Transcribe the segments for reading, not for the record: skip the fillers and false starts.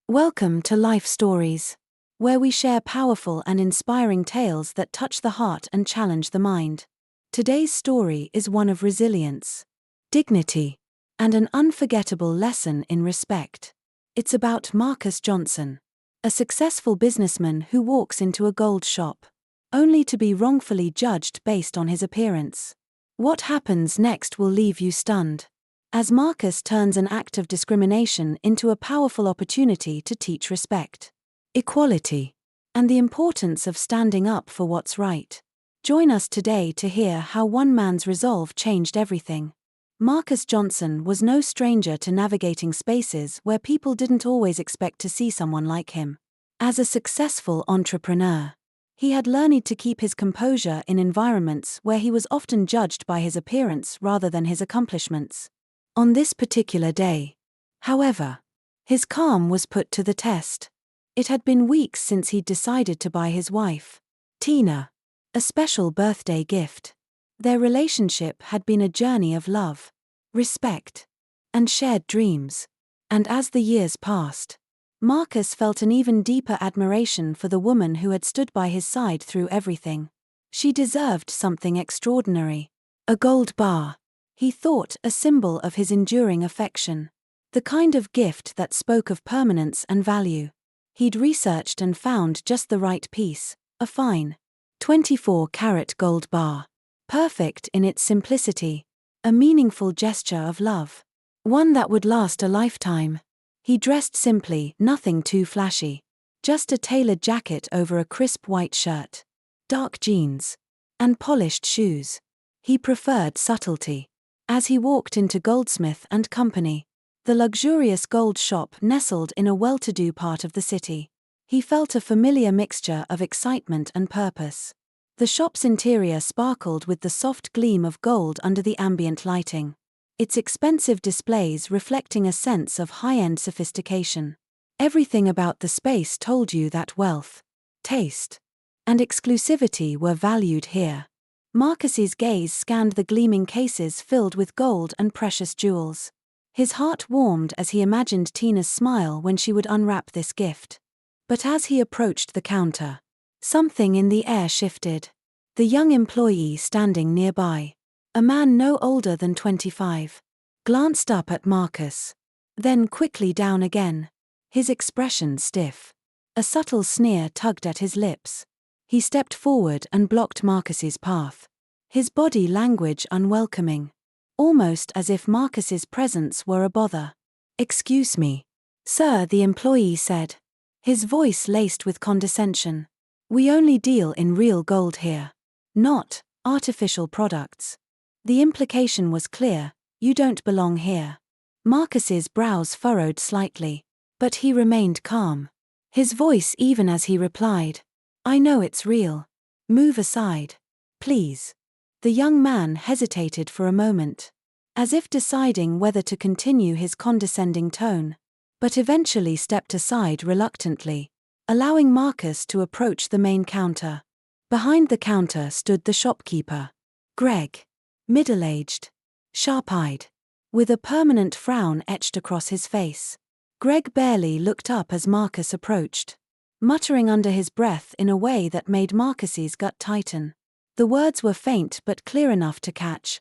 Welcome to Life Stories, where we share powerful and inspiring tales that touch the heart and challenge the mind. Today's story is one of resilience, dignity, and an unforgettable lesson in respect. It's about Marcus Johnson, a successful businessman who walks into a gold shop, only to be wrongfully judged based on his appearance. What happens next will leave you stunned, as Marcus turns an act of discrimination into a powerful opportunity to teach respect, equality, and the importance of standing up for what's right. Join us today to hear how one man's resolve changed everything. Marcus Johnson was no stranger to navigating spaces where people didn't always expect to see someone like him. As a successful entrepreneur, he had learned to keep his composure in environments where he was often judged by his appearance rather than his accomplishments. On this particular day, however, his calm was put to the test. It had been weeks since he'd decided to buy his wife, Tina, a special birthday gift. Their relationship had been a journey of love, respect, and shared dreams. And as the years passed, Marcus felt an even deeper admiration for the woman who had stood by his side through everything. She deserved something extraordinary. A gold bar, he thought, a symbol of his enduring affection. The kind of gift that spoke of permanence and value. He'd researched and found just the right piece, a fine 24-carat gold bar. Perfect in its simplicity, a meaningful gesture of love. One that would last a lifetime. He dressed simply, nothing too flashy. Just a tailored jacket over a crisp white shirt, dark jeans, and polished shoes. He preferred subtlety. As he walked into Goldsmith and Company, the luxurious gold shop nestled in a well-to-do part of the city, he felt a familiar mixture of excitement and purpose. The shop's interior sparkled with the soft gleam of gold under the ambient lighting, its expensive displays reflecting a sense of high-end sophistication. Everything about the space told you that wealth, taste, and exclusivity were valued here. Marcus's gaze scanned the gleaming cases filled with gold and precious jewels. His heart warmed as he imagined Tina's smile when she would unwrap this gift. But as he approached the counter, something in the air shifted. The young employee standing nearby, a man no older than 25, glanced up at Marcus, then quickly down again, his expression stiff. A subtle sneer tugged at his lips. He stepped forward and blocked Marcus's path, his body language unwelcoming, almost as if Marcus's presence were a bother. "Excuse me, sir," the employee said, his voice laced with condescension. "We only deal in real gold here, not artificial products." The implication was clear: you don't belong here. Marcus's brows furrowed slightly, but he remained calm, his voice even as he replied, "I know it's real. Move aside, please." The young man hesitated for a moment, as if deciding whether to continue his condescending tone, but eventually stepped aside reluctantly, allowing Marcus to approach the main counter. Behind the counter stood the shopkeeper, Greg, middle-aged, sharp-eyed, with a permanent frown etched across his face. Greg barely looked up as Marcus approached, muttering under his breath in a way that made Marcus's gut tighten. The words were faint but clear enough to catch.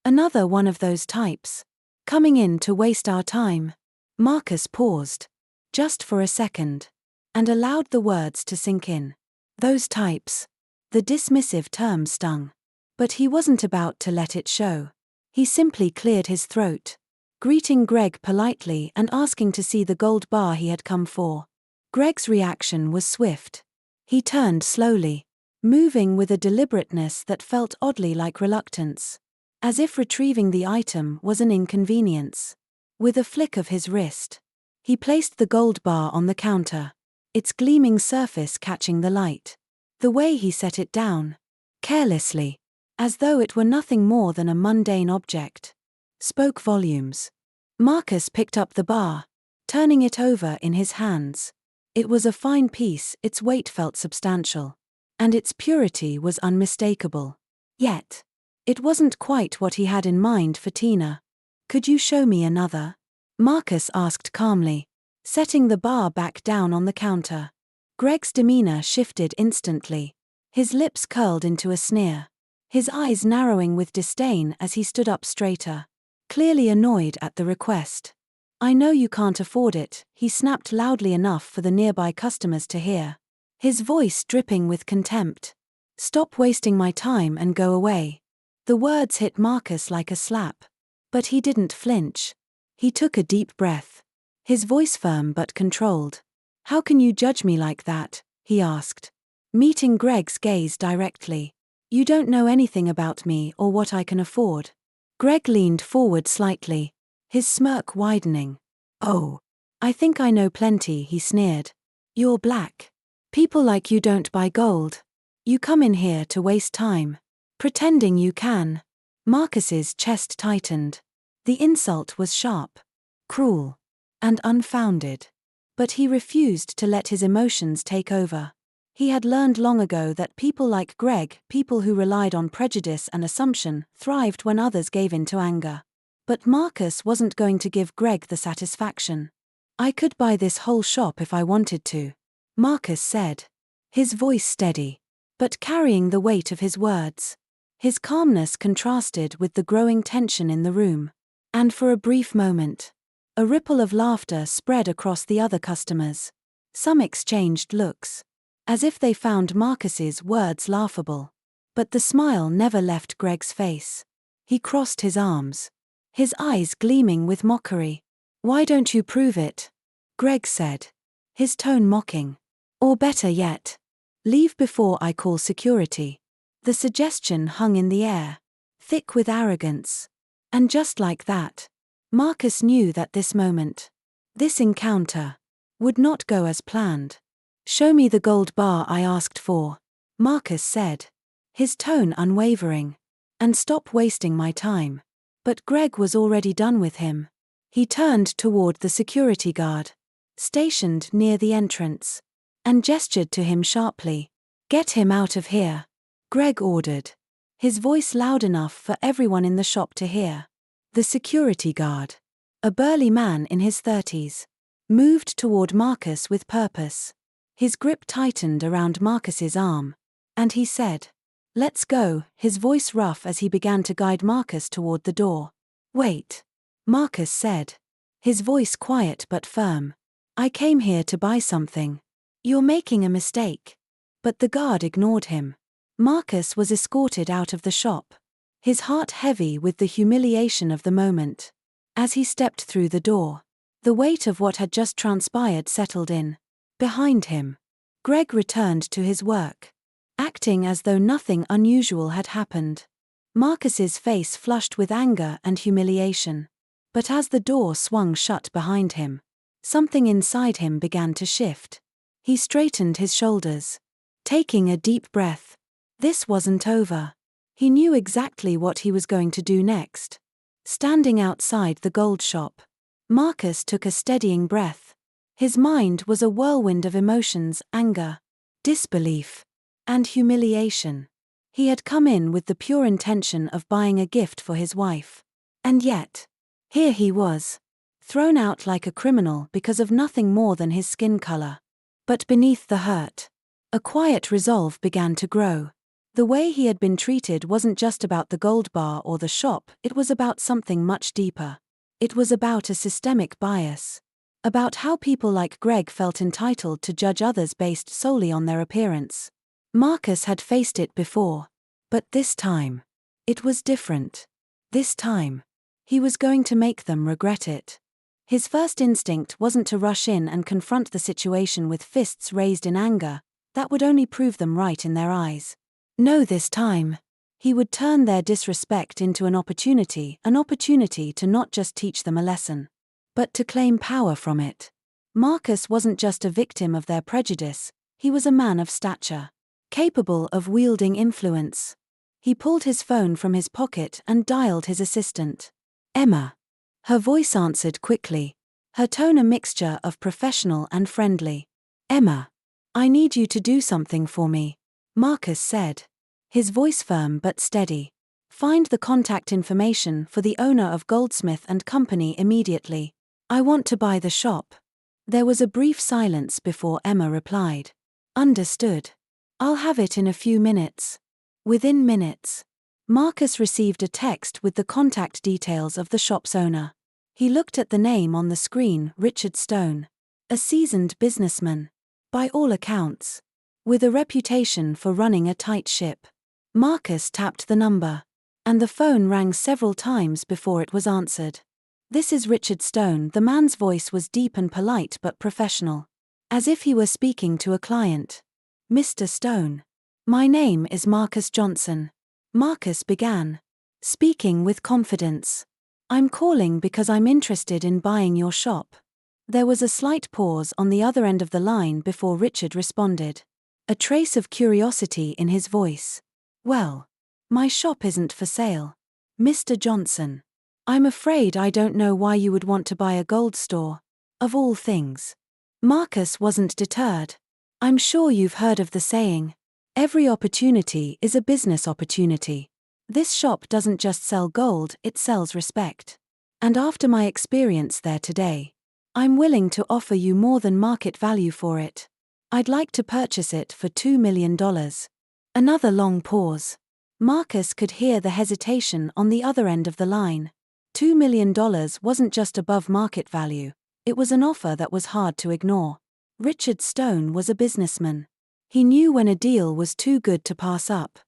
Another one of those types. Coming in to waste our time." Marcus paused, just for a second, and allowed the words to sink in. Those types. The dismissive term stung. But he wasn't about to let it show. He simply cleared his throat, greeting Greg politely and asking to see the gold bar he had come for. Greg's reaction was swift. He turned slowly, moving with a deliberateness that felt oddly like reluctance, as if retrieving the item was an inconvenience. With a flick of his wrist, he placed the gold bar on the counter, its gleaming surface catching the light. The way he set it down, carelessly, as though it were nothing more than a mundane object, spoke volumes. Marcus picked up the bar, turning it over in his hands. It was a fine piece, its weight felt substantial, and its purity was unmistakable. Yet, it wasn't quite what he had in mind for Tina. "Could you show me another?" Marcus asked calmly, setting the bar back down on the counter. Greg's demeanor shifted instantly. His lips curled into a sneer, his eyes narrowing with disdain as he stood up straighter, clearly annoyed at the request. "I know you can't afford it," he snapped loudly enough for the nearby customers to hear, his voice dripping with contempt. "Stop wasting my time and go away." The words hit Marcus like a slap. But he didn't flinch. He took a deep breath, his voice firm but controlled. "How can you judge me like that?" he asked, meeting Greg's gaze directly. "You don't know anything about me or what I can afford." Greg leaned forward slightly, his smirk widening. "Oh, I think I know plenty," he sneered. "You're black. People like you don't buy gold. You come in here to waste time, pretending you can." Marcus's chest tightened. The insult was sharp, cruel, and unfounded. But he refused to let his emotions take over. He had learned long ago that people like Greg, people who relied on prejudice and assumption, thrived when others gave in to anger. But Marcus wasn't going to give Greg the satisfaction. "I could buy this whole shop if I wanted to," Marcus said, his voice steady, but carrying the weight of his words. His calmness contrasted with the growing tension in the room. And for a brief moment, a ripple of laughter spread across the other customers. Some exchanged looks, as if they found Marcus's words laughable. But the smile never left Greg's face. He crossed his arms, his eyes gleaming with mockery. "Why don't you prove it?" Greg said, his tone mocking. "Or better yet, leave before I call security." The suggestion hung in the air, thick with arrogance. And just like that, Marcus knew that this moment, this encounter, would not go as planned. "Show me the gold bar I asked for," Marcus said, his tone unwavering. "And stop wasting my time." But Greg was already done with him. He turned toward the security guard, stationed near the entrance, and gestured to him sharply. "Get him out of here," Greg ordered, his voice loud enough for everyone in the shop to hear. The security guard, a burly man in his 30s, moved toward Marcus with purpose. His grip tightened around Marcus's arm, and he said, "Let's go," his voice rough as he began to guide Marcus toward the door. "Wait," Marcus said, his voice quiet but firm. "I came here to buy something." "You're making a mistake." But the guard ignored him. Marcus was escorted out of the shop, his heart heavy with the humiliation of the moment. As he stepped through the door, the weight of what had just transpired settled in. Behind him, Greg returned to his work, acting as though nothing unusual had happened. Marcus's face flushed with anger and humiliation. But as the door swung shut behind him, something inside him began to shift. He straightened his shoulders, taking a deep breath. This wasn't over. He knew exactly what he was going to do next. Standing outside the gold shop, Marcus took a steadying breath. His mind was a whirlwind of emotions: anger, disbelief, and humiliation. He had come in with the pure intention of buying a gift for his wife. And yet, here he was, thrown out like a criminal because of nothing more than his skin color. But beneath the hurt, a quiet resolve began to grow. The way he had been treated wasn't just about the gold bar or the shop, it was about something much deeper. It was about a systemic bias. About how people like Greg felt entitled to judge others based solely on their appearance. Marcus had faced it before. But this time, it was different. This time, he was going to make them regret it. His first instinct wasn't to rush in and confront the situation with fists raised in anger. That would only prove them right in their eyes. No, this time, he would turn their disrespect into an opportunity to not just teach them a lesson, but to claim power from it. Marcus wasn't just a victim of their prejudice, he was a man of stature, capable of wielding influence. He pulled his phone from his pocket and dialed his assistant. "Emma." Her voice answered quickly, her tone a mixture of professional and friendly. "Emma, I need you to do something for me," Marcus said, his voice firm but steady. "Find the contact information for the owner of Goldsmith & Company immediately. I want to buy the shop." There was a brief silence before Emma replied. Understood. I'll have it in a few minutes. Within minutes, Marcus received a text with the contact details of the shop's owner. He looked at the name on the screen, Richard Stone. A seasoned businessman. By all accounts. With a reputation for running a tight ship. Marcus tapped the number. And the phone rang several times before it was answered. This is Richard Stone. The man's voice was deep and polite but professional. As if he were speaking to a client. Mr. Stone. My name is Marcus Johnson. Marcus began. Speaking with confidence. I'm calling because I'm interested in buying your shop. There was a slight pause on the other end of the line before Richard responded. A trace of curiosity in his voice. Well, my shop isn't for sale. Mr. Johnson. I'm afraid I don't know why you would want to buy a gold store. Of all things. Marcus wasn't deterred. I'm sure you've heard of the saying. Every opportunity is a business opportunity. This shop doesn't just sell gold, it sells respect. And after my experience there today, I'm willing to offer you more than market value for it. I'd like to purchase it for $2 million. Another long pause. Marcus could hear the hesitation on the other end of the line. $2 million wasn't just above market value, it was an offer that was hard to ignore. Richard Stone was a businessman. He knew when a deal was too good to pass up.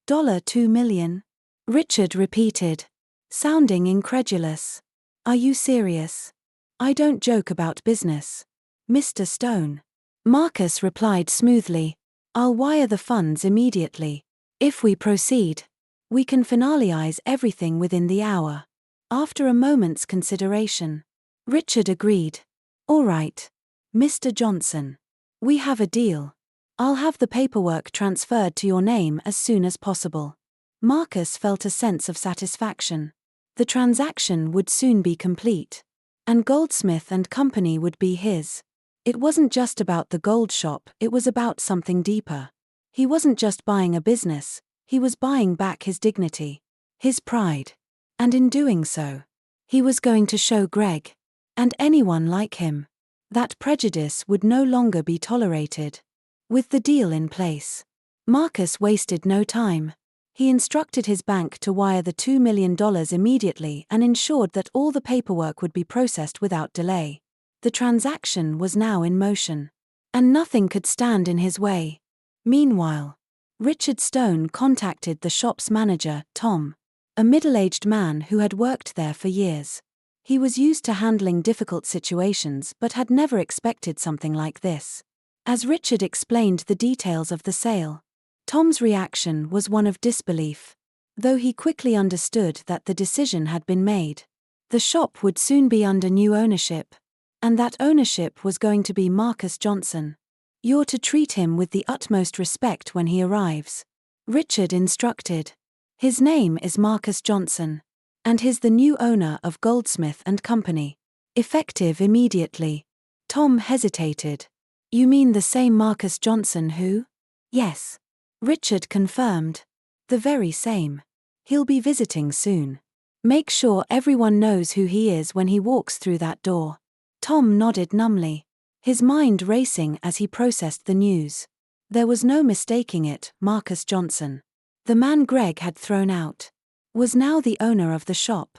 $2 million? Richard repeated, sounding incredulous. Are you serious? I don't joke about business. Mr. Stone. Marcus replied smoothly. I'll wire the funds immediately. If we proceed, we can finalize everything within the hour. After a moment's consideration, Richard agreed. All right, Mr. Johnson. We have a deal. I'll have the paperwork transferred to your name as soon as possible. Marcus felt a sense of satisfaction. The transaction would soon be complete. And Goldsmith and Company would be his. It wasn't just about the gold shop, it was about something deeper. He wasn't just buying a business, he was buying back his dignity. His pride. And in doing so, he was going to show Greg, and anyone like him, that prejudice would no longer be tolerated. With the deal in place, Marcus wasted no time. He instructed his bank to wire the $2 million immediately and ensured that all the paperwork would be processed without delay. The transaction was now in motion, and nothing could stand in his way. Meanwhile, Richard Stone contacted the shop's manager, Tom, a middle-aged man who had worked there for years. He was used to handling difficult situations but had never expected something like this. As Richard explained the details of the sale, Tom's reaction was one of disbelief, though he quickly understood that the decision had been made. The shop would soon be under new ownership, and that ownership was going to be Marcus Johnson. You're to treat him with the utmost respect when he arrives, Richard instructed. His name is Marcus Johnson, and he's the new owner of Goldsmith and Company. Effective immediately. Tom hesitated. You mean the same Marcus Johnson who? Yes. Richard confirmed. The very same. He'll be visiting soon. Make sure everyone knows who he is when he walks through that door. Tom nodded numbly, his mind racing as he processed the news. There was no mistaking it, Marcus Johnson. The man Greg had thrown out was now the owner of the shop.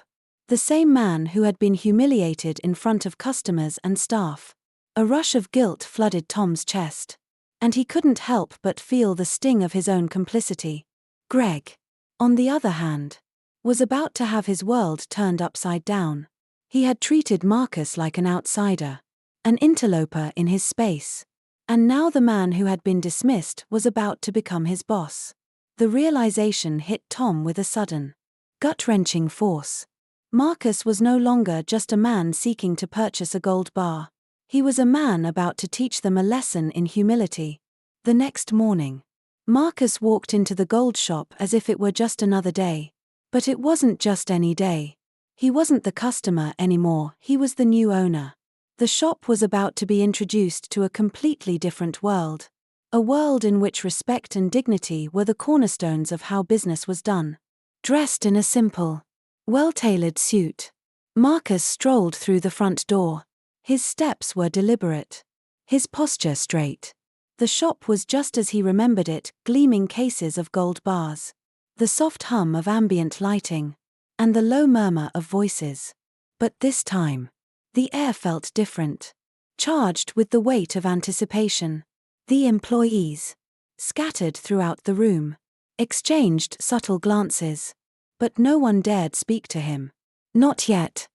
The same man who had been humiliated in front of customers and staff. A rush of guilt flooded Tom's chest, and he couldn't help but feel the sting of his own complicity. Greg, on the other hand, was about to have his world turned upside down. He had treated Marcus like an outsider, an interloper in his space, and now the man who had been dismissed was about to become his boss. The realization hit Tom with a sudden, gut-wrenching force. Marcus was no longer just a man seeking to purchase a gold bar. He was a man about to teach them a lesson in humility. The next morning, Marcus walked into the gold shop as if it were just another day. But it wasn't just any day. He wasn't the customer anymore, he was the new owner. The shop was about to be introduced to a completely different world. A world in which respect and dignity were the cornerstones of how business was done. Dressed in a simple, well-tailored suit, Marcus strolled through the front door. His steps were deliberate. His posture straight. The shop was just as he remembered it, gleaming cases of gold bars. The soft hum of ambient lighting. And the low murmur of voices. But this time, the air felt different. Charged with the weight of anticipation. The employees, scattered throughout the room, exchanged subtle glances. But no one dared speak to him. Not yet.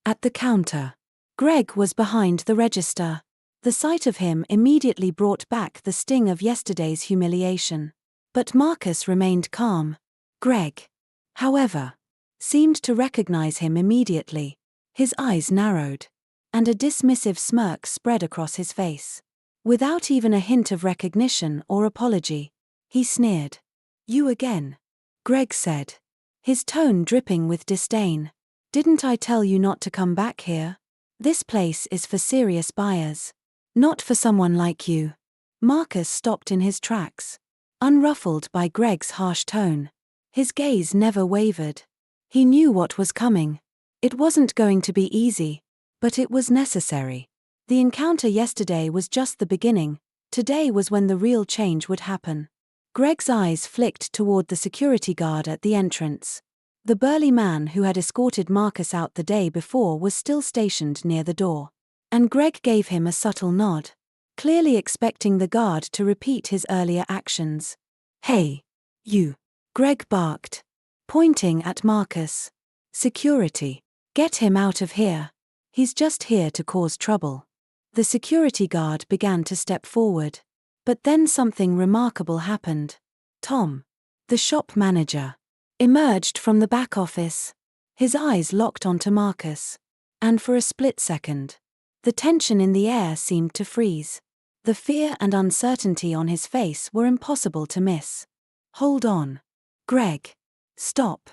At the counter, Greg was behind the register. The sight of him immediately brought back the sting of yesterday's humiliation. But Marcus remained calm. Greg, however, seemed to recognize him immediately. His eyes narrowed, and a dismissive smirk spread across his face. Without even a hint of recognition or apology, he sneered. "You again," Greg said, his tone dripping with disdain. "Didn't I tell you not to come back here? This place is for serious buyers. Not for someone like you." Marcus stopped in his tracks, unruffled by Greg's harsh tone. His gaze never wavered. He knew what was coming. It wasn't going to be easy, but it was necessary. The encounter yesterday was just the beginning. Today was when the real change would happen. Greg's eyes flicked toward the security guard at the entrance. The burly man who had escorted Marcus out the day before was still stationed near the door. And Greg gave him a subtle nod, clearly expecting the guard to repeat his earlier actions. "Hey, you," Greg barked, pointing at Marcus. "Security. Get him out of here. He's just here to cause trouble." The security guard began to step forward. But then something remarkable happened. Tom, the shop manager, emerged from the back office. His eyes locked onto Marcus. And for a split second, the tension in the air seemed to freeze. The fear and uncertainty on his face were impossible to miss. "Hold on. Greg. Stop,"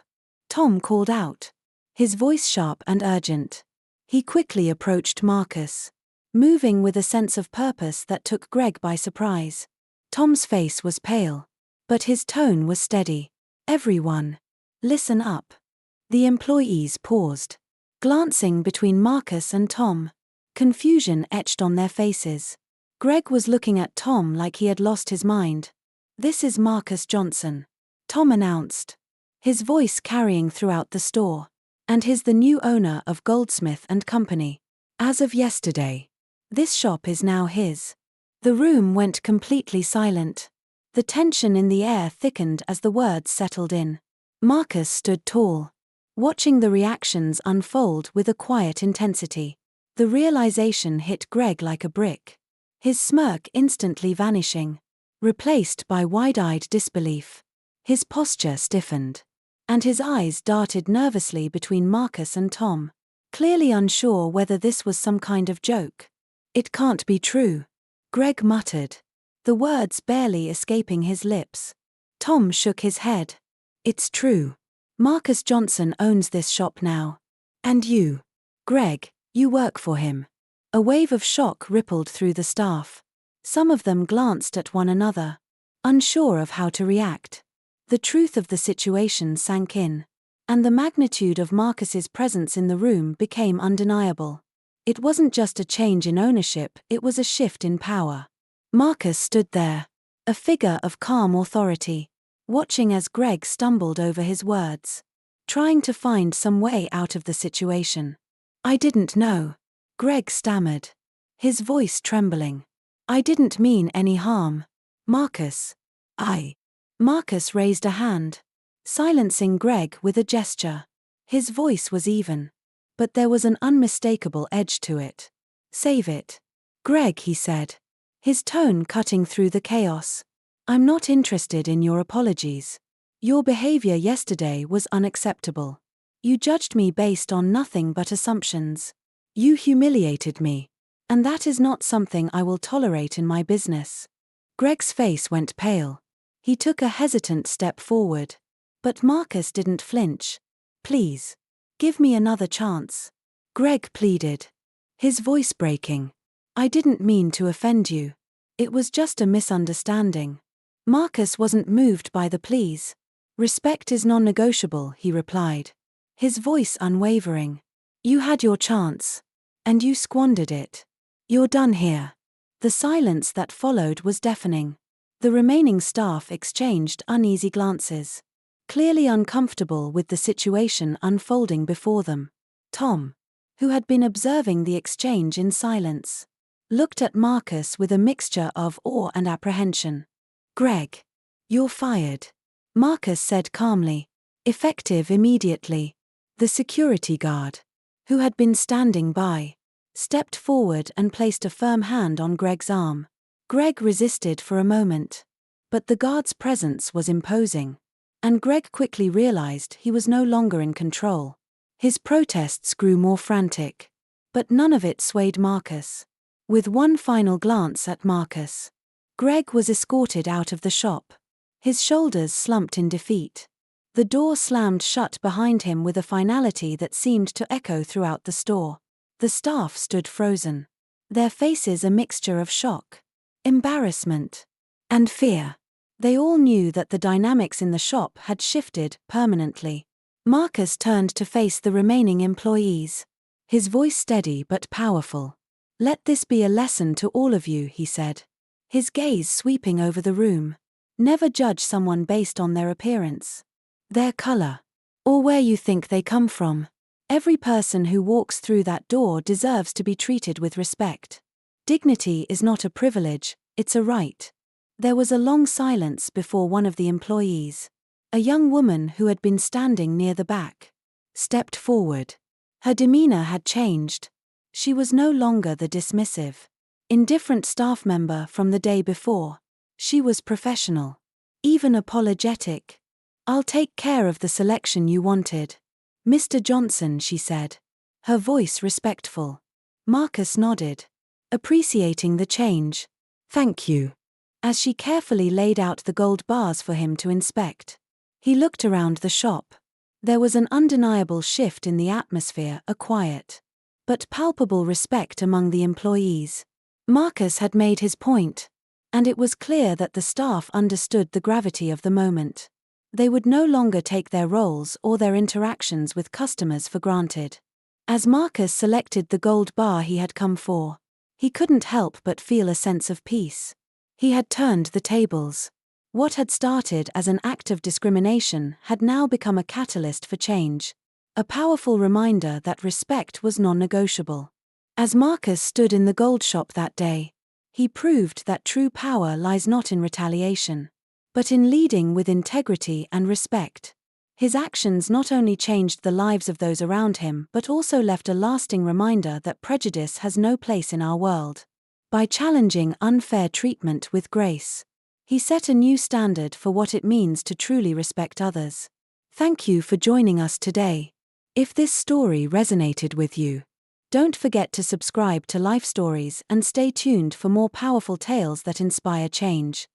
Tom called out, his voice sharp and urgent. He quickly approached Marcus, moving with a sense of purpose that took Greg by surprise. Tom's face was pale, but his tone was steady. "Everyone, listen up." The employees paused, glancing between Marcus and Tom. Confusion etched on their faces. Greg was looking at Tom like he had lost his mind. "This is Marcus Johnson," Tom announced, his voice carrying throughout the store. "And he's the new owner of Goldsmith & Company. As of yesterday, this shop is now his." The room went completely silent. The tension in the air thickened as the words settled in. Marcus stood tall, watching the reactions unfold with a quiet intensity. The realization hit Greg like a brick, his smirk instantly vanishing, replaced by wide-eyed disbelief. His posture stiffened, and his eyes darted nervously between Marcus and Tom, clearly unsure whether this was some kind of joke. "It can't be true," Greg muttered, the words barely escaping his lips. Tom shook his head. "It's true. Marcus Johnson owns this shop now. And you, Greg, you work for him." A wave of shock rippled through the staff. Some of them glanced at one another, unsure of how to react. The truth of the situation sank in, and the magnitude of Marcus's presence in the room became undeniable. It wasn't just a change in ownership, it was a shift in power. Marcus stood there, a figure of calm authority, watching as Greg stumbled over his words, trying to find some way out of the situation. "I didn't know," Greg stammered, his voice trembling. "I didn't mean any harm. Marcus." Marcus raised a hand, silencing Greg with a gesture. His voice was even, but there was an unmistakable edge to it. "Save it, Greg," he said, his tone cutting through the chaos. "I'm not interested in your apologies. Your behavior yesterday was unacceptable. You judged me based on nothing but assumptions. You humiliated me, and that is not something I will tolerate in my business." Greg's face went pale. He took a hesitant step forward, but Marcus didn't flinch. "Please, give me another chance," Greg pleaded, his voice breaking. "I didn't mean to offend you. It was just a misunderstanding." Marcus wasn't moved by the pleas. "Respect is non-negotiable," he replied, his voice unwavering. "You had your chance, And you squandered it. You're done here. The silence that followed was deafening. The remaining staff exchanged uneasy glances, clearly uncomfortable with the situation unfolding before them. Tom, who had been observing the exchange in silence, looked at Marcus with a mixture of awe and apprehension. "Greg, you're fired," Marcus said calmly, effective immediately. The security guard, who had been standing by, stepped forward and placed a firm hand on Greg's arm. Greg resisted for a moment, but the guard's presence was imposing, and Greg quickly realized he was no longer in control. His protests grew more frantic, but none of it swayed Marcus. With one final glance at Marcus, Greg was escorted out of the shop. His shoulders slumped in defeat. The door slammed shut behind him with a finality that seemed to echo throughout the store. The staff stood frozen, their faces a mixture of shock, embarrassment, and fear. They all knew that the dynamics in the shop had shifted permanently. Marcus turned to face the remaining employees, his voice steady but powerful. "Let this be a lesson to all of you," he said, his gaze sweeping over the room. "Never judge someone based on their appearance, their color, or where you think they come from. Every person who walks through that door deserves to be treated with respect. Dignity is not a privilege, it's a right." There was a long silence before one of the employees, a young woman who had been standing near the back, stepped forward. Her demeanor had changed. She was no longer the dismissive, indifferent staff member from the day before. She was professional, even apologetic. "I'll take care of the selection you wanted, Mr. Johnson," she said, her voice respectful. Marcus nodded, appreciating the change. "Thank you," as she carefully laid out the gold bars for him to inspect. He looked around the shop. There was an undeniable shift in the atmosphere, a quiet but palpable respect among the employees. Marcus had made his point, and it was clear that the staff understood the gravity of the moment. They would no longer take their roles or their interactions with customers for granted. As Marcus selected the gold bar he had come for, he couldn't help but feel a sense of peace. He had turned the tables. What had started as an act of discrimination had now become a catalyst for change, a powerful reminder that respect was non-negotiable. As Marcus stood in the gold shop that day, he proved that true power lies not in retaliation, but in leading with integrity and respect. His actions not only changed the lives of those around him but also left a lasting reminder that prejudice has no place in our world. By challenging unfair treatment with grace, he set a new standard for what it means to truly respect others. Thank you for joining us today. If this story resonated with you, don't forget to subscribe to Life Stories and stay tuned for more powerful tales that inspire change.